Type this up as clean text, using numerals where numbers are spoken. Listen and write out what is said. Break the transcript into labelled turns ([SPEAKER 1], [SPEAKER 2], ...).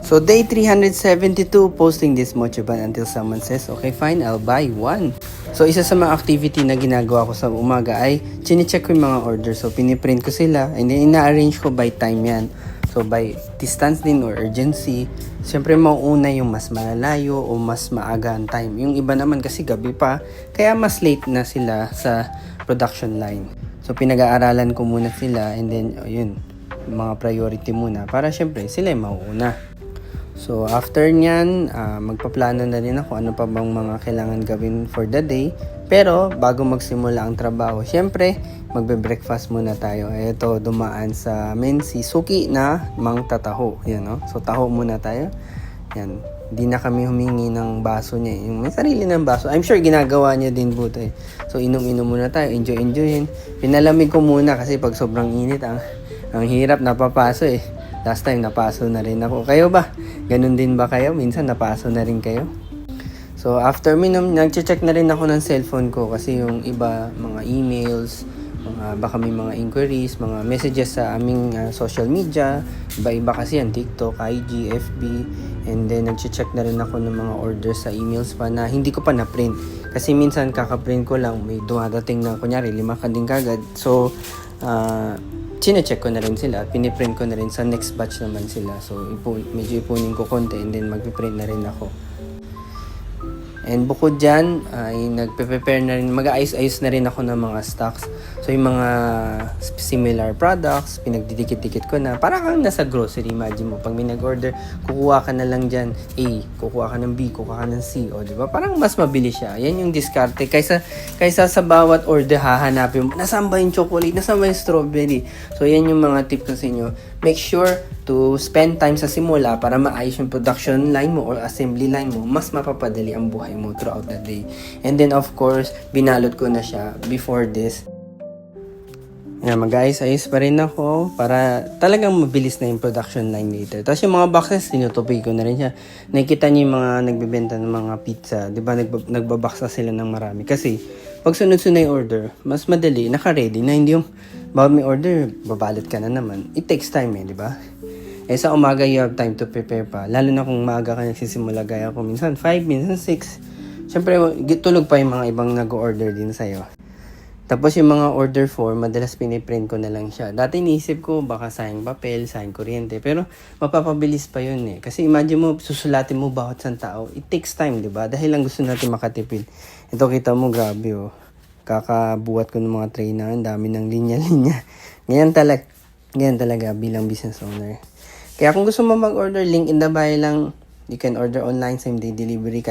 [SPEAKER 1] So day 372, posting this mochi bun until someone says, okay fine, I'll buy one. So isa sa mga activity na ginagawa ko sa umaga ay chine-check ko yung mga order. So piniprint ko sila and then ina-arrange ko by time yan. So by distance din or urgency, siyempre mauuna yung mas malalayo o mas maaga ang time. Yung iba naman kasi gabi pa, kaya mas late na sila sa production line. So pinag-aaralan ko muna sila and then yun, mga priority muna para siyempre sila yung mauuna. So after nyan, magpaplano na rin ako ano pa bang mga kailangan gawin for the day. Pero bago magsimula ang trabaho, syempre magbe-breakfast muna tayo. Ito dumaan sa amin si Suki na mang tataho. Yan, no? So taho muna tayo. Yan. Hindi na kami humingi ng baso niya. Yung may sarili ng baso. I'm sure ginagawa niya din buto eh. So inom-inom muna tayo. Enjoyin. Pinalamig ko muna kasi pag sobrang init ang hirap napapaso eh. Last time napaso na rin ako. Kayo ba? Ganun din ba kayo? Minsan napaso na rin kayo? So after nag-check na rin ako ng cellphone ko kasi yung iba, mga emails, baka may mga inquiries, mga messages sa aming social media. Iba-iba kasi yan, TikTok, IG, FB. And then nag-check na rin ako ng mga orders sa emails pa na hindi ko pa na-print. Kasi minsan kaka-print ko lang, may dumadating na kunyari 5 ka din kagad. So, chine-check ko na rin sila at piniprint ko na rin sa next batch naman sila. So, medyo ipunin ko konti and then magpiprint na rin ako. And bukod dyan, ay nagpe-prepare na rin, mag-aayos-ayos na rin ako ng mga stocks. So, yung mga similar products, pinagdidikit-dikit ko na. Para kang nasa grocery, imagine mo. Pag may nag-order, kukuha ka na lang dyan A, kukuha ka ng B, kukuha ka ng C. O, diba? Parang mas mabilis siya. Yan yung diskarte. Kaysa sa bawat order, hahanapin mo, nasaan ba yung chocolate? Nasaan ba yung strawberry? So, yan yung mga tip ko sa inyo. Make sure to spend time sa simula para maayos yung production line mo or assembly line mo. Mas mapapadali ang buhay mo throughout the day. And then of course, binalot ko na siya before this. Yan, mag-ayos-ayos pa rin ako para talagang mabilis na yung production line later. Tapos yung mga boxes, tinutupi ko na rin siya. Nakikita niyo yung mga nagbebenta ng mga pizza. Diba nagbabaksa sila ng marami. Kasi pag sunod-sunod yung order, mas madali, naka-ready na. Hindi yung bawat may order, babalot ka na naman. It takes time eh, di ba? Eh sa umaga, you have time to prepare pa. Lalo na kung maaga ka nagsisimula, gaya ko minsan 5, minsan 6. Siyempre, tulog pa yung mga ibang nag-order din sa'yo. Tapos yung mga order form, madalas piniprint ko na lang siya. Dati iniisip ko, baka sayang papel, sayang kuryente. Pero mapapabilis pa yun eh. Kasi imagine mo, susulatin mo bawat isang tao. It takes time, di ba? Dahil lang gusto natin makatipid. Ito kita mo, grabe oh. Kakabuhat ko ng mga tray na, ang dami ng linya-linya. Ganyan talaga bilang business owner. Kaya kung gusto mo mag-order, link in the bio lang. You can order online, same day delivery.